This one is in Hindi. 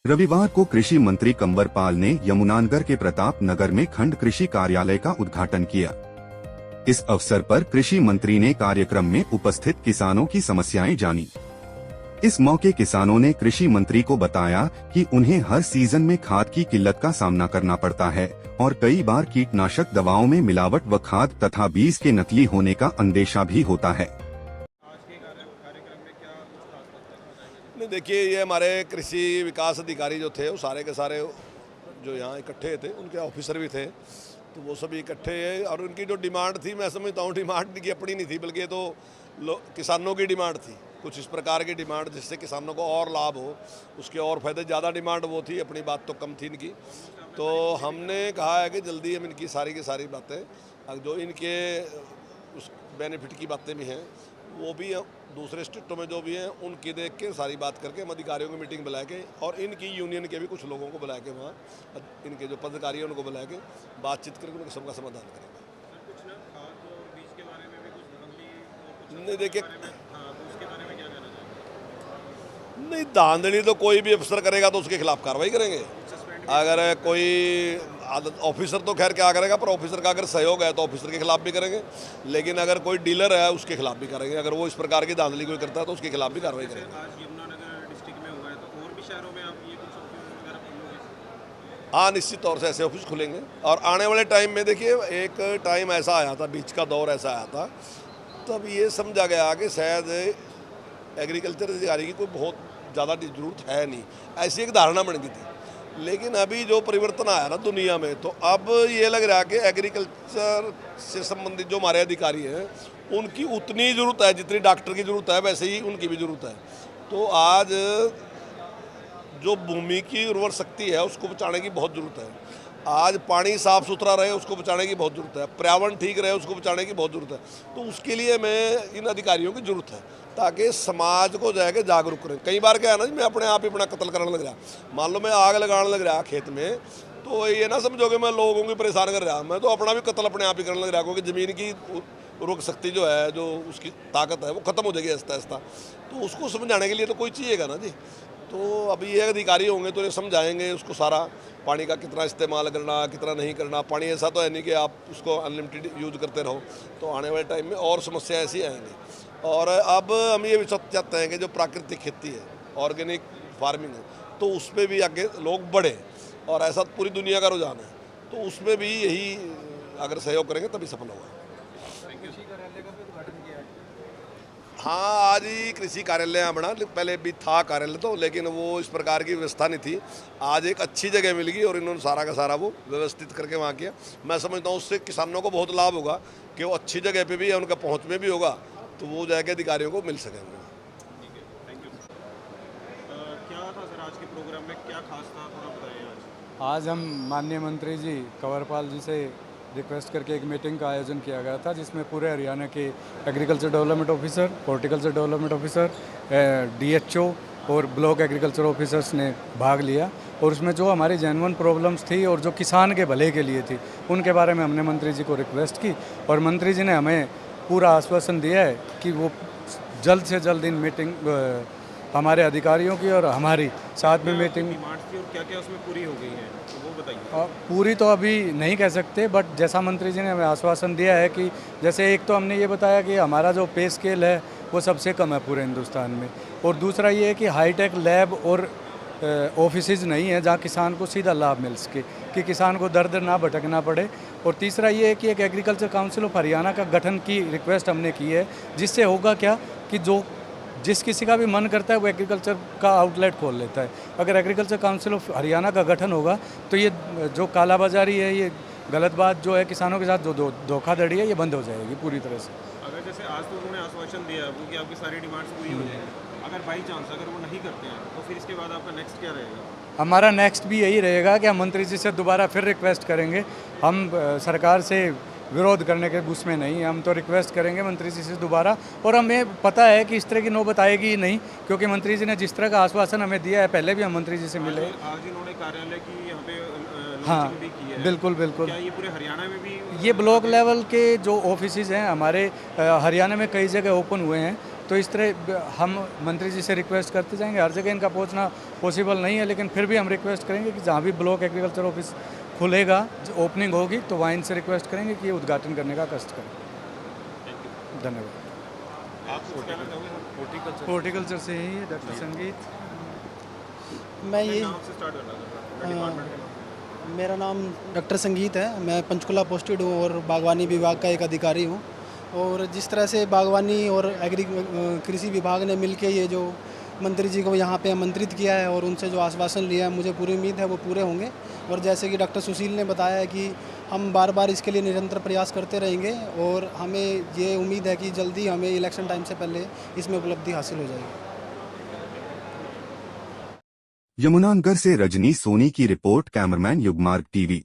रविवार को कृषि मंत्री कंवरपाल ने यमुनानगर के प्रताप नगर में खंड कृषि कार्यालय का उद्घाटन किया। इस अवसर पर कृषि मंत्री ने कार्यक्रम में उपस्थित किसानों की समस्याएं जानी। इस मौके किसानों ने कृषि मंत्री को बताया कि उन्हें हर सीजन में खाद की किल्लत का सामना करना पड़ता है और कई बार कीटनाशक दवाओं में मिलावट व खाद तथा बीज के नकली होने का अंदेशा भी होता है। नहीं, देखिए, ये हमारे कृषि विकास अधिकारी जो थे वो सारे के सारे जो यहाँ इकट्ठे थे, उनके ऑफिसर भी थे, तो वो सभी इकट्ठे हैं। और उनकी जो डिमांड थी, मैं समझता हूँ डिमांड की अपनी नहीं थी, बल्कि ये तो किसानों की डिमांड थी। कुछ इस प्रकार की डिमांड जिससे किसानों को और लाभ हो, उसके और फायदे, ज़्यादा डिमांड वो थी, अपनी बात तो कम थी इनकी। तो हमने कहा है कि जल्दी हम इनकी सारी की सारी बातें, जो इनके उस बेनिफिट की बातें भी हैं, वो भी दूसरे स्टेटों में जो भी हैं उनकी देख के सारी बात करके हम अधिकारियों की मीटिंग बुला के और इनकी यूनियन के भी कुछ लोगों को बुला के वहाँ इनके जो पदाधिकारी हैं उनको बुला के बातचीत करके उनके सबका समाधान करेंगे। नहीं, देखिए, नहीं, धांधली तो कोई भी अफसर करेगा तो उसके खिलाफ कार्रवाई करेंगे। अगर कोई ऑफिसर तो खैर क्या करेगा, पर ऑफिसर का अगर सहयोग है तो ऑफिसर के खिलाफ भी करेंगे, लेकिन अगर कोई डीलर है उसके खिलाफ भी करेंगे। अगर वो इस प्रकार की धांधली कोई करता है तो उसके खिलाफ भी कार्रवाई करेंगे। हाँ, निश्चित तौर से ऐसे ऑफिस खुलेंगे और आने वाले टाइम में देखिए, एक टाइम ऐसा आया था, बीच का दौर ऐसा आया था, तब ये समझा गया कि शायद एग्रीकल्चर अधिकारी की कोई बहुत ज़्यादा ज़रूरत है नहीं, ऐसी एक धारणा बन गई थी। लेकिन अभी जो परिवर्तन आया ना दुनिया में, तो अब ये लग रहा है कि एग्रीकल्चर से संबंधित जो हमारे अधिकारी हैं उनकी उतनी ज़रूरत है जितनी डॉक्टर की ज़रूरत है, वैसे ही उनकी भी ज़रूरत है। तो आज जो भूमि की उर्वर शक्ति है उसको बचाने की बहुत ज़रूरत है। आज पानी साफ़ सुथरा रहे उसको बचाने की बहुत ज़रूरत है, पर्यावरण ठीक रहे उसको बचाने की बहुत ज़रूरत है। तो उसके लिए हमें इन अधिकारियों की ज़रूरत है ताकि समाज को जाके जागरूक करें। कई बार क्या है ना जी, मैं अपने आप ही अपना कत्ल करने लग रहा, मान लो मैं आग लगाने लग रहा खेत में, तो ये ना समझो कि मैं लोगों को परेशान कर रहा, मैं तो अपना भी कत्ल अपने आप ही करने लग रहा, क्योंकि ज़मीन की रोक शक्ति जो है, जो उसकी ताकत है वो ख़त्म हो जाएगी आहिस्ता आहिस्ता। तो उसको समझाने के लिए तो कोई चाहिएगा ना जी। तो अभी ये अधिकारी होंगे तो ये समझाएंगे उसको सारा, पानी का कितना इस्तेमाल करना, कितना नहीं करना। पानी ऐसा तो है नहीं कि आप उसको अनलिमिटेड यूज करते रहो, तो आने वाले टाइम में और समस्या ऐसी आएंगी। और अब हम ये चाहते हैं कि जो प्राकृतिक खेती है, ऑर्गेनिक फार्मिंग है, तो उसमें भी आगे लोग बढ़े, और ऐसा पूरी दुनिया का रुझान है, तो उसमें भी यही अगर सहयोग करेंगे तभी सफल होगा। हाँ, आज ही कृषि कार्यालय बना, पहले भी था कार्यालय तो, लेकिन वो इस प्रकार की व्यवस्था नहीं थी। आज एक अच्छी जगह मिल गई और इन्होंने सारा का सारा वो व्यवस्थित करके वहाँ किया। मैं समझता हूँ उससे किसानों को बहुत लाभ होगा कि वो अच्छी जगह पे भी है, उनका पहुँच में भी होगा, तो वो जाके अधिकारियों को मिल सकेंगे। क्या था सर आज के प्रोग्राम में, क्या खास था, थोड़ा बताइए। आज हम माननीय मंत्री जी कंवरपाल जी से रिक्वेस्ट करके एक मीटिंग का आयोजन किया गया था, जिसमें पूरे हरियाणा के agriculture development officer, horticulture development officer, DHO और ब्लॉक एग्रीकल्चर ऑफिसर्स ने भाग लिया। और उसमें जो हमारी जेन्युइन प्रॉब्लम्स थी और जो किसान के भले के लिए थी, उनके बारे में हमने मंत्री जी को रिक्वेस्ट की, और मंत्री जी ने हमें पूरा आश्वासन दिया है कि वो जल्द से जल्द इन मीटिंग हमारे अधिकारियों की और हमारी साथ में मीटिंग और क्या-क्या उसमें पूरी हो गई है, तो वो बताइए। पूरी तो अभी नहीं कह सकते, बट जैसा मंत्री जी ने हमें आश्वासन दिया है कि जैसे एक तो हमने ये बताया कि हमारा जो पे स्केल है वो सबसे कम है पूरे हिंदुस्तान में, और दूसरा ये है कि हाईटेक लैब और ऑफिसेज नहीं है जहाँ किसान को सीधा लाभ मिल सके, कि किसान को दर दर ना भटकना पड़े। और तीसरा ये है कि एक एग्रीकल्चर काउंसिल ऑफ हरियाणा का गठन की रिक्वेस्ट हमने की है, जिससे होगा क्या कि जिस किसी का भी मन करता है वो एग्रीकल्चर का आउटलेट खोल लेता है। अगर एग्रीकल्चर काउंसिल ऑफ हरियाणा का गठन होगा तो ये जो कालाबाजारी है, ये गलत बात जो है, किसानों के साथ जो धोखाधड़ी है, ये बंद हो जाएगी पूरी तरह से। अगर जैसे आज तो उन्होंने आश्वासन दिया वो कि आपकी सारी डिमांड्स पूरी हो जाएंगी, अगर बाई चांस अगर वो नहीं करते हैं तो फिर इसके बाद आपका नेक्स्ट क्या रहेगा? हमारा नेक्स्ट भी यही रहेगा कि हम मंत्री जी से दोबारा फिर रिक्वेस्ट करेंगे। हम सरकार से विरोध करने के उसमें नहीं, हम तो रिक्वेस्ट करेंगे मंत्री जी से दोबारा, और हमें पता है कि इस तरह की नौबत आएगी ही नहीं, क्योंकि मंत्री जी ने जिस तरह का आश्वासन हमें दिया है, पहले भी हम मंत्री जी से मिले। आज इन्होंने कार्यालय की यहाँ पे हाँ, भी की है। बिल्कुल बिल्कुल। क्या ये पूरे हरियाणा में भी ये ब्लॉक लेवल के जो ऑफिसेज हैं हमारे हरियाणा में कई जगह ओपन हुए हैं, तो इस तरह हम मंत्री जी से रिक्वेस्ट करते जाएंगे। हर जगह इनका पहुंचना पॉसिबल नहीं है, लेकिन फिर भी हम रिक्वेस्ट करेंगे कि जहाँ भी ब्लॉक एग्रीकल्चर ऑफिस खुलेगा, ओपनिंग होगी, तो वहाँ इनसे रिक्वेस्ट करेंगे कि ये उद्घाटन करने का कष्ट करें। धन्यवाद। आप कुछ कहना चाहोगे? हॉर्टिकल्चर से ही डॉक्टर संगीत। मैं ये नाम से स्टार्ट करना चाहता हूँ, डिपार्टमेंट के नाम। मेरा नाम डॉक्टर संगीत है। मैं पंचकुला पोस्टेड हूँ और बागवानी विभाग का एक अधिकारी हूँ। और जिस तरह से बागवानी और कृषि विभाग ने मिलके ये जो मंत्री जी को यहाँ पे आमंत्रित किया है और उनसे जो आश्वासन लिया है, मुझे पूरी उम्मीद है वो पूरे होंगे। और जैसे कि डॉक्टर सुशील ने बताया है कि हम बार बार इसके लिए निरंतर प्रयास करते रहेंगे और हमें ये उम्मीद है कि जल्दी हमें इलेक्शन टाइम से पहले इसमें उपलब्धि हासिल हो जाएगी। यमुनानगर से रजनी सोनी की रिपोर्ट, कैमरामैन युगमार्ग टीवी।